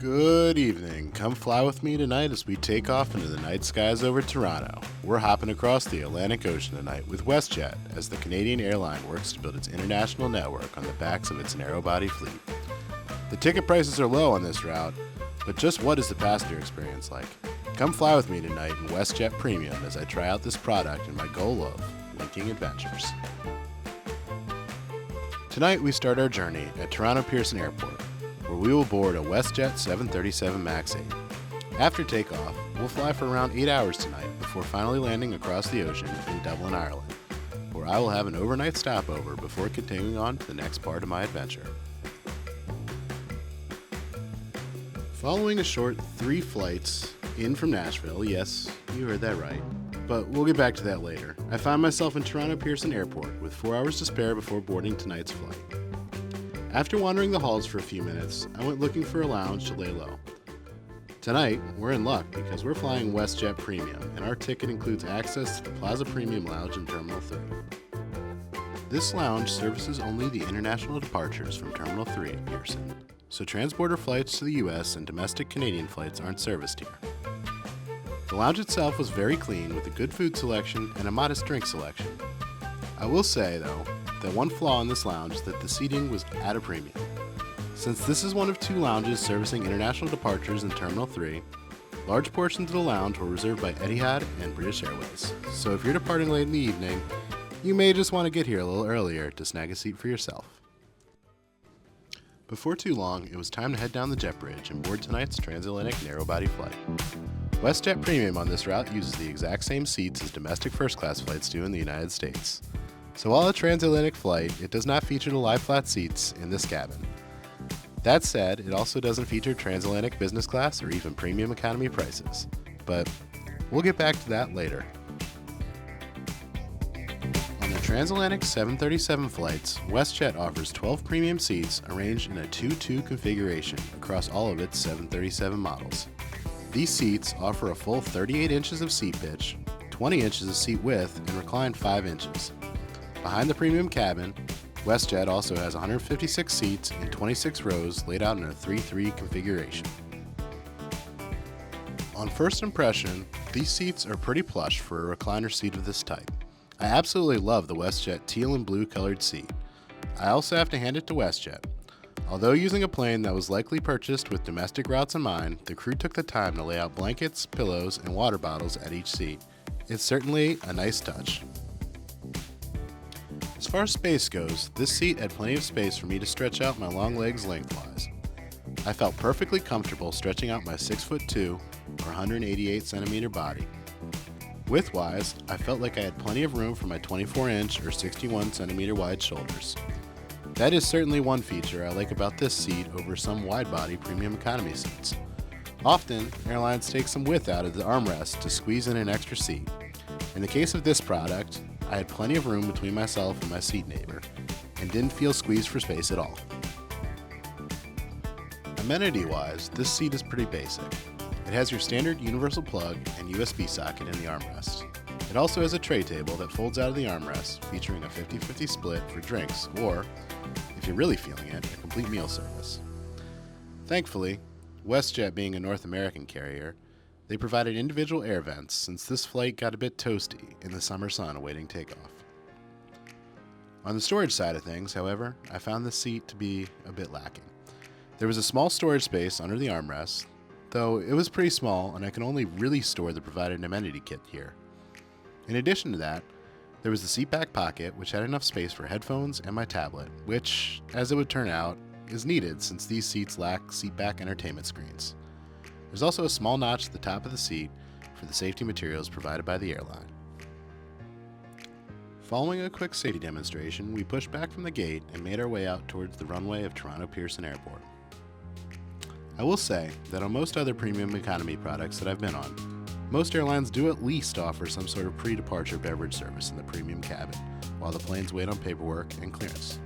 Good evening. Come fly with me tonight as we take off into the night skies over Toronto. We're hopping across the Atlantic Ocean tonight with Westjet as the Canadian airline works to build its international network on the backs of its narrow-body fleet. The ticket prices are low on this route, but just what is the passenger experience like? Come fly with me tonight in Westjet Premium as I try out this product in my goal of linking adventures. Tonight we start our journey at Toronto Pearson Airport, where we will board a Westjet 737 MAX 8. After takeoff, we'll fly for around 8 hours tonight before finally landing across the ocean in Dublin, Ireland, where I will have an overnight stopover before continuing on to the next part of my adventure. Following a short 3 flights in from Nashville, yes, you heard that right, but we'll get back to that later, I found myself in Toronto Pearson Airport with 4 hours to spare before boarding tonight's flight. After wandering the halls for a few minutes, I went looking for a lounge to lay low. Tonight, we're in luck because we're flying Westjet Premium, and our ticket includes access to the Plaza Premium Lounge in Terminal 3. This lounge services only the international departures from Terminal 3 at Pearson, so transborder flights to the US and domestic Canadian flights aren't serviced here. The lounge itself was very clean with a good food selection and a modest drink selection. I will say, though, that one flaw in this lounge is that the seating was at a premium. Since this is one of 2 lounges servicing international departures in Terminal 3, large portions of the lounge were reserved by Etihad and British Airways. So if you're departing late in the evening, you may just want to get here a little earlier to snag a seat for yourself. Before too long, it was time to head down the jet bridge and board tonight's Trans-Atlantic Narrowbody flight. Westjet Premium on this route uses the exact same seats as domestic first-class flights do in the United States. So while a transatlantic flight, it does not feature the lie-flat seats in this cabin. That said, it also doesn't feature transatlantic business class or even premium economy prices. But we'll get back to that later. On the transatlantic 737 flights, Westjet offers 12 premium seats arranged in a 2-2 configuration across all of its 737 models. These seats offer a full 38 inches of seat pitch, 20 inches of seat width, and recline 5 inches. Behind the premium cabin, Westjet also has 156 seats in 26 rows laid out in a 3-3 configuration. On first impression, these seats are pretty plush for a recliner seat of this type. I absolutely love the Westjet teal and blue colored seat. I also have to hand it to Westjet. Although using a plane that was likely purchased with domestic routes in mind, the crew took the time to lay out blankets, pillows, and water bottles at each seat. It's certainly a nice touch. As far as space goes, this seat had plenty of space for me to stretch out my long legs lengthwise. I felt perfectly comfortable stretching out my 6'2" or 188 centimeter body. Width-wise, I felt like I had plenty of room for my 24-inch or 61 centimeter wide shoulders. That is certainly one feature I like about this seat over some wide-body premium economy seats. Often, airlines take some width out of the armrest to squeeze in an extra seat. In the case of this product, I had plenty of room between myself and my seat neighbor, and didn't feel squeezed for space at all. Amenity-wise, this seat is pretty basic. It has your standard universal plug and USB socket in the armrest. It also has a tray table that folds out of the armrest, featuring a 50-50 split for drinks, or, if you're really feeling it, a complete meal service. Thankfully, Westjet being a North American carrier, they provided individual air vents since this flight got a bit toasty in the summer sun awaiting takeoff. On the storage side of things, however, I found this seat to be a bit lacking. There was a small storage space under the armrest, though it was pretty small and I could only really store the provided amenity kit here. In addition to that, there was the seat back pocket which had enough space for headphones and my tablet, which, as it would turn out, is needed since these seats lack seat back entertainment screens. There's also a small notch at the top of the seat for the safety materials provided by the airline. Following a quick safety demonstration, we pushed back from the gate and made our way out towards the runway of Toronto Pearson Airport. I will say that on most other premium economy products that I've been on, most airlines do at least offer some sort of pre-departure beverage service in the premium cabin, while the planes wait on paperwork and clearance.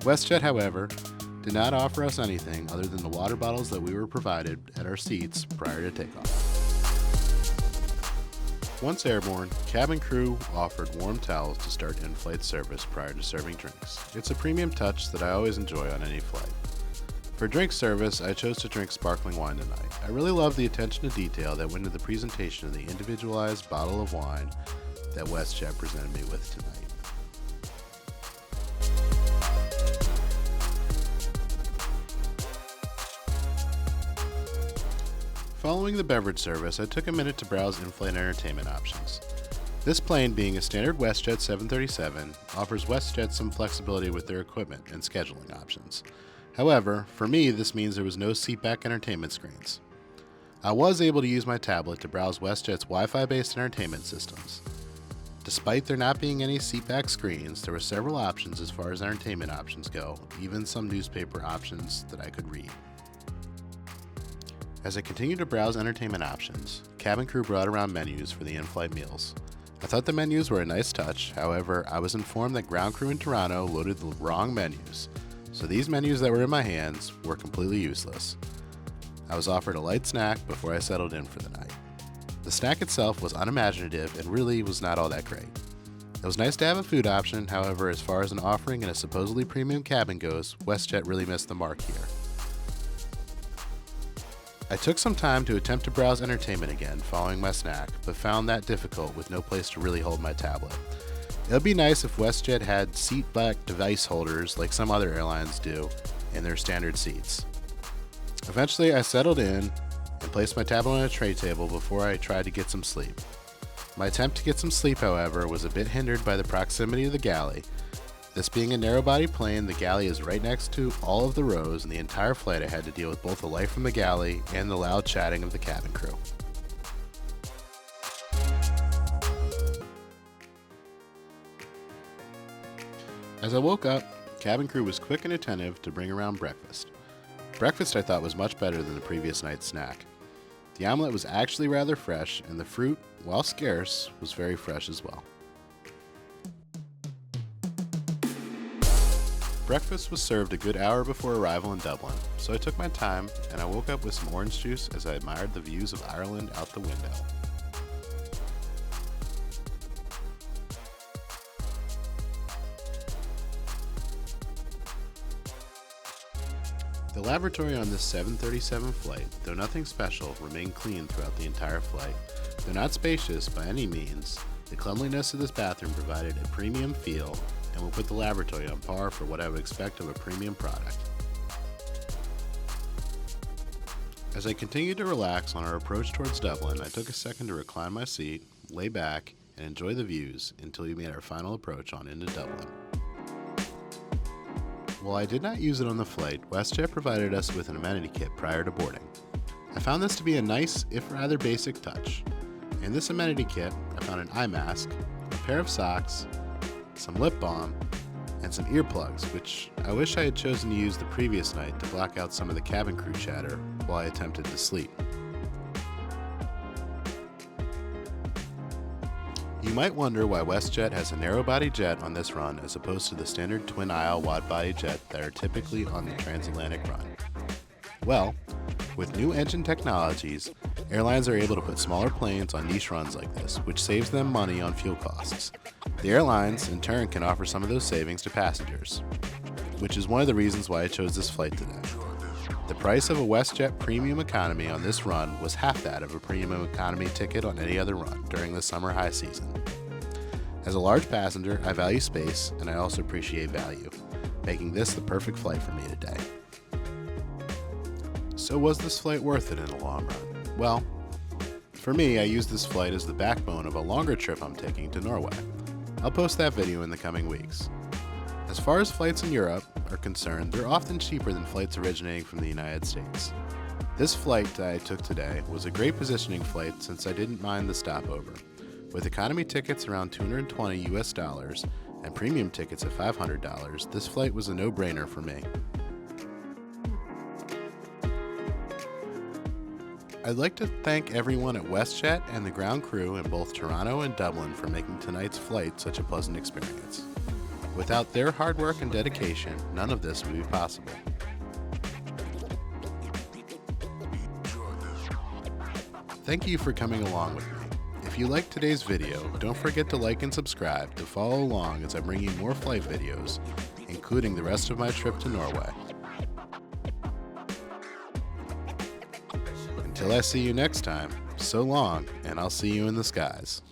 Westjet, however, did not offer us anything other than the water bottles that we were provided at our seats prior to takeoff. Once airborne, cabin crew offered warm towels to start in-flight service prior to serving drinks. It's a premium touch that I always enjoy on any flight. For drink service, I chose to drink sparkling wine tonight. I really love the attention to detail that went into the presentation of the individualized bottle of wine that Westjet presented me with tonight. Following the beverage service, I took a minute to browse in-flight entertainment options. This plane, being a standard Westjet 737, offers Westjet some flexibility with their equipment and scheduling options. However, for me, this means there was no seatback entertainment screens. I was able to use my tablet to browse Westjet's Wi-Fi based entertainment systems. Despite there not being any seatback screens, there were several options as far as entertainment options go, even some newspaper options that I could read. As I continued to browse entertainment options, cabin crew brought around menus for the in-flight meals. I thought the menus were a nice touch, however, I was informed that ground crew in Toronto loaded the wrong menus, so these menus that were in my hands were completely useless. I was offered a light snack before I settled in for the night. The snack itself was unimaginative and really was not all that great. It was nice to have a food option, however, as far as an offering in a supposedly premium cabin goes, Westjet really missed the mark here. I took some time to attempt to browse entertainment again following my snack, but found that difficult with no place to really hold my tablet. It would be nice if Westjet had seat back device holders like some other airlines do in their standard seats. Eventually I settled in and placed my tablet on a tray table before I tried to get some sleep. My attempt to get some sleep, however, was a bit hindered by the proximity of the galley. This being a narrow-body plane, the galley is right next to all of the rows, and the entire flight I had to deal with both the light from the galley and the loud chatting of the cabin crew. As I woke up, cabin crew was quick and attentive to bring around breakfast. Breakfast I thought was much better than the previous night's snack. The omelet was actually rather fresh, and the fruit, while scarce, was very fresh as well. Breakfast was served a good hour before arrival in Dublin, so I took my time and I woke up with some orange juice as I admired the views of Ireland out the window. The lavatory on this 737 flight, though nothing special, remained clean throughout the entire flight. Though not spacious by any means, the cleanliness of this bathroom provided a premium feel and will put the lavatory on par for what I would expect of a premium product. As I continued to relax on our approach towards Dublin, I took a second to recline my seat, lay back, and enjoy the views until we made our final approach on into Dublin. While I did not use it on the flight, Westjet provided us with an amenity kit prior to boarding. I found this to be a nice, if rather basic touch. In this amenity kit, I found an eye mask, a pair of socks, some lip balm, and some earplugs, which I wish I had chosen to use the previous night to block out some of the cabin crew chatter while I attempted to sleep. You might wonder why Westjet has a narrow-body jet on this run as opposed to the standard twin-aisle wide-body jet that are typically on the Trans-Atlantic run. Well, with new engine technologies, airlines are able to put smaller planes on niche runs like this, which saves them money on fuel costs. The airlines, in turn, can offer some of those savings to passengers, which is one of the reasons why I chose this flight today. The price of a Westjet Premium Economy on this run was half that of a Premium Economy ticket on any other run during the summer high season. As a large passenger, I value space, and I also appreciate value, making this the perfect flight for me today. So was this flight worth it in the long run? Well, for me, I use this flight as the backbone of a longer trip I'm taking to Norway. I'll post that video in the coming weeks. As far as flights in Europe are concerned, they're often cheaper than flights originating from the United States. This flight that I took today was a great positioning flight since I didn't mind the stopover. With economy tickets around $220 US and premium tickets at $500, this flight was a no-brainer for me. I'd like to thank everyone at Westjet and the ground crew in both Toronto and Dublin for making tonight's flight such a pleasant experience. Without their hard work and dedication, none of this would be possible. Thank you for coming along with me. If you liked today's video, don't forget to like and subscribe to follow along as I bring you more flight videos, including the rest of my trip to Norway. Until I see you next time, so long, and I'll see you in the skies.